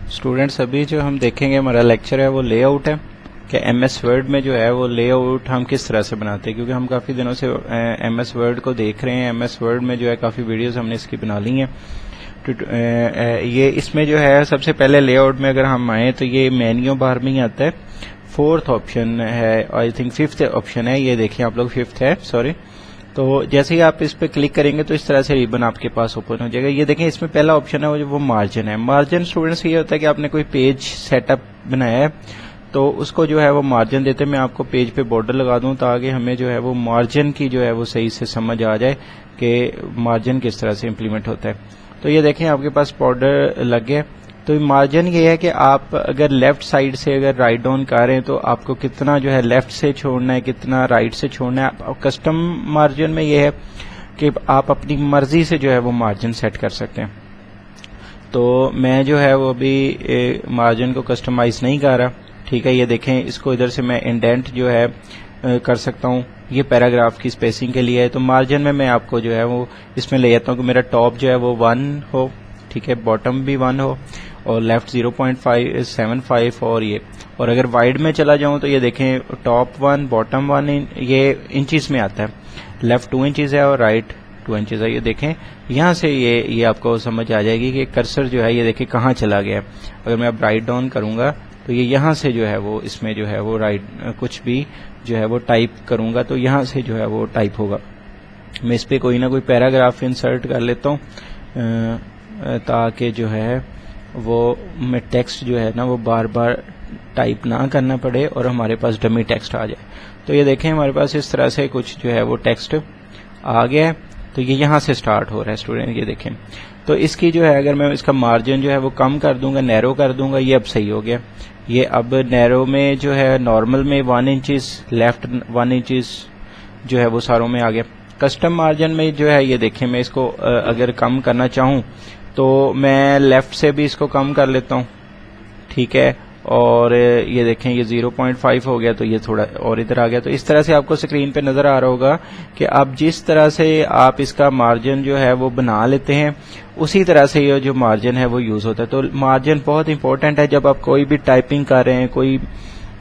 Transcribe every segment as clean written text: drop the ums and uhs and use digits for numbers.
Students अभी जो हम देखेंगे हमारा लेक्चर है वो लेआउट है कि एम एस वर्ड में जो है वो लेआउट हम किस तरह से बनाते हैं, क्योंकि हम काफ़ी दिनों से एम एस वर्ड को देख रहे हैं। एम एस वर्ड में जो है काफ़ी वीडियोस हमने इसकी बना ली हैं। ये इसमें जो है सबसे पहले लेआउट में अगर हम आए तो ये मेन्यू बार में ही आता है। फोर्थ ऑप्शन है, आई थिंक फिफ्थ ऑप्शन है, ये देखिए आप लोग फिफ्थ है, सॉरी। तो जैसे ही आप इस पर क्लिक करेंगे तो इस तरह से रिबन आपके पास ओपन हो जाएगा। ये देखें इसमें पहला ऑप्शन है वो मार्जिन है। मार्जिन स्टूडेंट्स ये होता है कि आपने कोई पेज सेटअप बनाया है तो उसको जो है वो मार्जिन देते हैं। मैं आपको पेज पे बॉर्डर लगा दूं ताकि हमें जो है वो मार्जिन की जो है वो सही से समझ आ जाए कि मार्जिन किस तरह से इम्प्लीमेंट होता है। तो ये देखें आपके पास बॉर्डर लग गया। तो मार्जिन ये है कि आप अगर लेफ्ट साइड से अगर राइट डाउन कर रहे हैं तो आपको कितना जो है लेफ्ट से छोड़ना है, कितना राइट से छोड़ना है। कस्टम मार्जिन में ये है कि आप अपनी मर्जी से जो है वो मार्जिन सेट कर सकते हैं। तो मैं जो है वो अभी मार्जिन को कस्टमाइज नहीं कर रहा, ठीक है। ये देखें इसको इधर से मैं इंडेंट जो है कर सकता हूँ। ये पैराग्राफ की स्पेसिंग के लिए है। तो मार्जिन में मैं आपको जो है वो इसमें ले जाता हूँ कि मेरा टॉप जो है वो 1 हो, ठीक है, बॉटम भी 1 हो और लेफ्ट 0.75 और ये। और अगर वाइड में चला जाऊं तो ये देखें टॉप 1 बॉटम 1 ये इंचेस में आता है। लेफ्ट 2 इंचेस है और राइट 2 इंचेस है। ये देखें यहाँ से ये आपको समझ आ जाएगी कि कर्सर जो है ये देखें कहाँ चला गया है। अगर मैं अब राइट डाउन करूंगा तो ये यहाँ से जो है वो इसमें जो है वो राइट कुछ भी जो है वो टाइप करूंगा तो यहाँ से जो है वो टाइप होगा। मैं इस पर कोई ना कोई पैराग्राफ इंसर्ट कर लेता हूँ ताकि जो है वो मैं टेक्स्ट जो है ना वो बार बार टाइप ना करना पड़े और हमारे पास डमी टेक्स्ट आ जाए। तो ये देखें हमारे पास इस तरह से कुछ जो है वो टेक्स्ट आ गया है। तो ये यहाँ से स्टार्ट हो रहा है स्टूडेंट, ये देखें। तो इसकी जो है अगर मैं इसका मार्जिन जो है वो कम कर दूंगा, नैरो कर दूंगा, ये अब सही हो गया। ये अब नैरो में जो है नॉर्मल में 1 इंचेस, लेफ्ट 1 इंचेस जो है वो सारों में आ गया। कस्टम मार्जिन में जो है ये देखें मैं इसको अगर कम करना चाहूँ तो मैं लेफ्ट से भी इसको कम कर लेता हूँ, ठीक है। और ये देखें ये 0.5 हो गया तो ये थोड़ा और इधर आ गया। तो इस तरह से आपको स्क्रीन पे नजर आ रहा होगा कि आप जिस तरह से आप इसका मार्जिन जो है वो बना लेते हैं उसी तरह से ये जो मार्जिन है वो यूज होता है। तो मार्जिन बहुत इंपॉर्टेंट है जब आप कोई भी टाइपिंग कर रहे हैं, कोई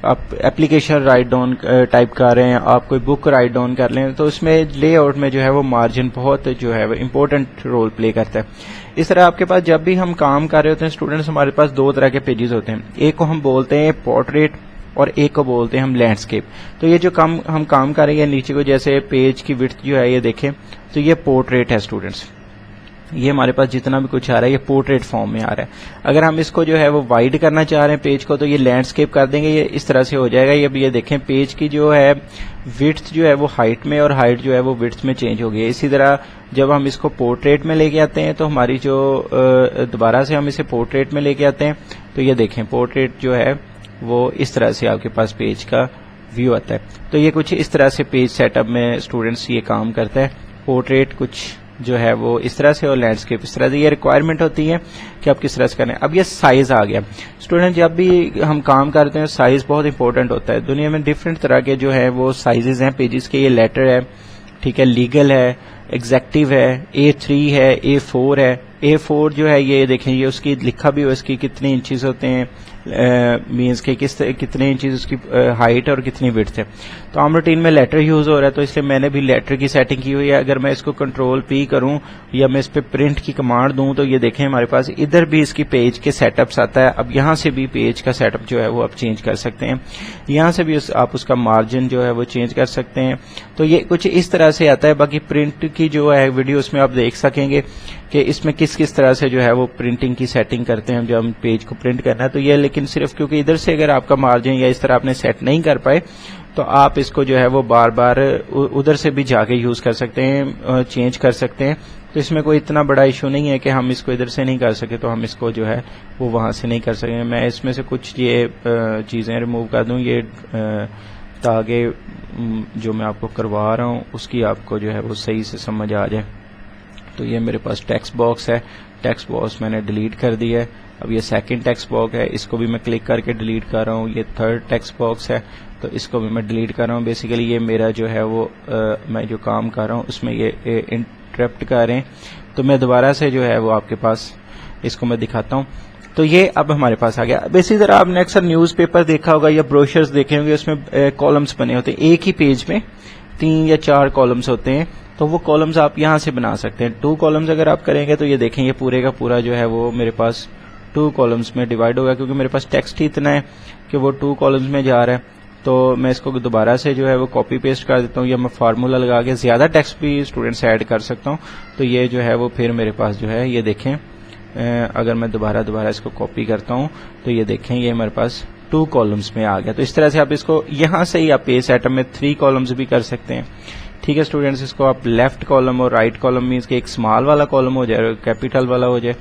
आप एप्लीकेशन राइट डाउन टाइप कर रहे हैं, आप कोई बुक राइट डाउन कर लें तो उसमें लेआउट में जो है वो मार्जिन बहुत जो है वो इम्पोर्टेंट रोल प्ले करता है। इस तरह आपके पास जब भी हम काम कर रहे होते हैं स्टूडेंट्स, हमारे पास 2 तरह के पेजेस होते हैं। एक को हम बोलते हैं पोर्ट्रेट और एक को बोलते हैं हम लैंडस्केप। तो ये जो हम काम कर रहे हैं नीचे को जैसे पेज की विड्थ जो है ये देखें तो ये पोर्ट्रेट है स्टूडेंट्स। ये हमारे पास जितना भी कुछ आ रहा है ये पोर्ट्रेट फॉर्म में आ रहा है। अगर हम इसको जो है वो वाइड करना चाह रहे हैं पेज को तो ये लैंडस्केप कर देंगे, ये इस तरह से हो जाएगा। ये देखें पेज की जो है विड्थ जो है वो हाइट में और हाइट जो है वो विड्थ में चेंज हो गई। इसी तरह जब हम इसको पोर्ट्रेट में लेके आते हैं तो हमारी जो दोबारा से हम इसे पोर्ट्रेट में लेके आते हैं तो ये देखें पोर्ट्रेट जो है वो इस तरह से आपके पास पेज का व्यू आता है। तो ये कुछ इस तरह से पेज सेटअप में स्टूडेंट्स ये काम करता है। पोर्ट्रेट कुछ जो है वो इस तरह से और लैंडस्केप इस तरह से। ये रिक्वायरमेंट होती है कि आप किस तरह से करें। अब ये साइज आ गया स्टूडेंट, जब भी हम काम करते हैं साइज बहुत इंपॉर्टेंट होता है। दुनिया में डिफरेंट तरह के जो है वो साइजेस हैं पेजेस के। ये लेटर है, ठीक है, लीगल है, एग्जेक्टिव है, A3 है, A4 है। A4 जो है ये देखें ये उसकी लिखा भी हो इसकी कितने इंचेस होते हैं, मीन्स के कितने इंचेस उसकी हाइट और कितनी विड्थ है। तो आम रूटीन में लेटर यूज हो रहा है तो इसलिए मैंने भी लेटर की सेटिंग की हुई है। अगर मैं इसको कंट्रोल P करूं या मैं इस पे प्रिंट की कमांड दूं तो ये देखें हमारे पास इधर भी इसकी पेज के सेटअप्स आता है। अब यहाँ से भी पेज का सेटअप जो है वो आप चेंज कर सकते हैं। यहाँ से भी आप उसका मार्जिन जो है वो चेंज कर सकते हैं। तो ये कुछ इस तरह से आता है। बाकी प्रिंट की जो है वीडियो उसमें आप देख सकेंगे कि इसमें किस तरह से जो है वो प्रिंटिंग की सेटिंग करते हैं जब हम पेज को प्रिंट करना है। तो ये लेकिन सिर्फ क्योंकि इधर से अगर आपका मार्जिन या इस तरह आपने सेट नहीं कर पाए तो आप इसको जो है वो बार बार उधर से भी जाके यूज कर सकते हैं, चेंज कर सकते हैं। तो इसमें कोई इतना बड़ा इशू नहीं है कि हम इसको इधर से नहीं कर सके तो हम इसको जो है वो वहां से नहीं कर सकेंगे। मैं इसमें से कुछ ये चीजें रिमूव कर दूं ये ताकि जो मैं आपको करवा रहा हूँ उसकी आपको जो है वो सही से समझ आ जाए। तो ये मेरे पास टेक्स्ट बॉक्स है, टेक्स्ट बॉक्स मैंने डिलीट कर दिया है। अब ये सेकंड टेक्स्ट बॉक्स है, इसको भी मैं क्लिक करके डिलीट कर रहा हूँ। ये थर्ड टेक्स्ट बॉक्स है तो इसको भी मैं डिलीट कर रहा हूँ। बेसिकली ये मेरा जो है वो मैं जो काम कर रहा हूँ उसमें ये इंटरप्ट कर रहे हैं। तो मैं दोबारा से जो है वो आपके पास इसको मैं दिखाता हूँ। تو یہ اب ہمارے پاس آ گیا. اب اسی طرح آپ نے اکثر نیوز پیپر دیکھا ہوگا یا بروشرز دیکھے ہوں گے, اس میں کالمز بنے ہوتے ہیں, ایک ہی پیج میں 3 یا 4 کالمز ہوتے ہیں. تو وہ کالمز آپ یہاں سے بنا سکتے ہیں. 2 کالمز اگر آپ کریں گے تو یہ دیکھیں یہ پورے کا پورا جو ہے وہ میرے پاس 2 کالمز میں ڈیوائڈ ہوگا, کیونکہ میرے پاس ٹیکسٹ ہی اتنا ہے کہ وہ 2 کالمز میں جا رہا ہے. تو میں اس کو دوبارہ سے جو ہے وہ کاپی پیسٹ کر دیتا ہوں, یا میں فارمولا لگا کے زیادہ ٹیکسٹ بھی اسٹوڈنٹس ایڈ کر سکتا ہوں. تو یہ جو ہے وہ پھر میرے پاس جو ہے یہ دیکھیں, اگر میں دوبارہ اس کو کاپی کرتا ہوں تو یہ دیکھیں یہ میرے پاس 2 کالمز میں آ گیا. تو اس طرح سے آپ اس کو یہاں سے ہی آپ پیج ایٹم میں 3 کالمز بھی کر سکتے ہیں. ٹھیک ہے اسٹوڈینٹس, اس کو آپ لیفٹ کالم اور رائٹ کالم مینس کہ ایک اسمال والا کالم ہو جائے اور کیپیٹل والا ہو جائے,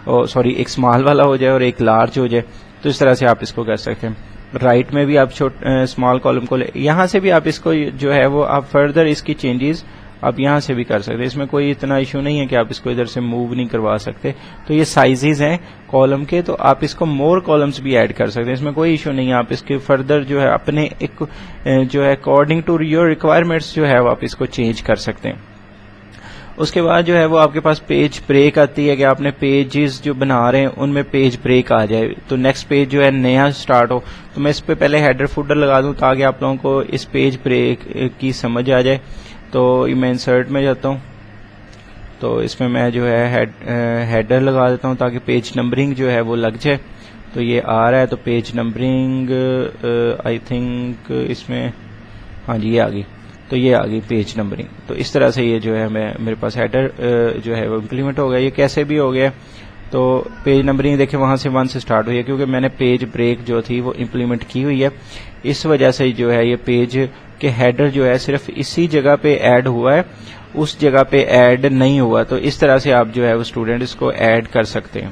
اور سوری ایک اسمال والا ہو جائے اور ایک لارج ہو جائے. تو اس طرح سے آپ اس کو کر سکتے ہیں. رائٹ میں بھی آپ اسمال کالم کو یہاں سے بھی آپ اس کو جو ہے وہ آپ فردر اس کی چینجز آپ یہاں سے بھی کر سکتے ہیں. اس میں کوئی اتنا ایشو نہیں ہے کہ آپ اس کو ادھر سے موو نہیں کروا سکتے. تو یہ سائزز ہیں کالم کے, تو آپ اس کو مور کالمز بھی ایڈ کر سکتے ہیں, اس میں کوئی ایشو نہیں ہے. آپ اس کے فردر جو ہے اپنے ایک جو ہے اکارڈنگ ٹو یور ریکوائرمنٹس جو ہے وہ آپ اس کو چینج کر سکتے ہیں. اس کے بعد جو ہے وہ آپ کے پاس پیج بریک آتی ہے کہ آپ نے پیجز جو بنا رہے ہیں ان میں پیج بریک آ جائے, تو نیکسٹ پیج جو ہے نیا سٹارٹ ہو. تو میں اس پہ پہلے ہیڈر فوٹر لگا دوں تاکہ آپ لوگوں کو اس پیج بریک کی سمجھ آ جائے. تو میں انسرٹ میں جاتا ہوں, تو اس میں میں جو ہے ہیڈر لگا دیتا ہوں تاکہ پیج نمبرنگ جو ہے وہ لگ جائے. تو یہ آ رہا ہے, تو پیج نمبرنگ آئی تھنک اس میں ہاں جی یہ آ گئی. تو یہ آ گئی پیج نمبرنگ. تو اس طرح سے یہ جو ہے میرے پاس ہیڈر جو ہے وہ امپلیمنٹ ہو گیا. یہ کیسے بھی ہو گیا, تو پیج نمبرنگ دیکھیں وہاں سے 1 سے سٹارٹ ہوئی ہے, کیونکہ میں نے پیج بریک جو تھی وہ امپلیمنٹ کی ہوئی ہے. اس وجہ سے جو ہے یہ پیج کے ہیڈر جو ہے صرف اسی جگہ پہ ایڈ ہوا ہے, اس جگہ پہ ایڈ نہیں ہوا. تو اس طرح سے آپ جو ہے وہ اسٹوڈنٹ اس کو ایڈ کر سکتے ہیں.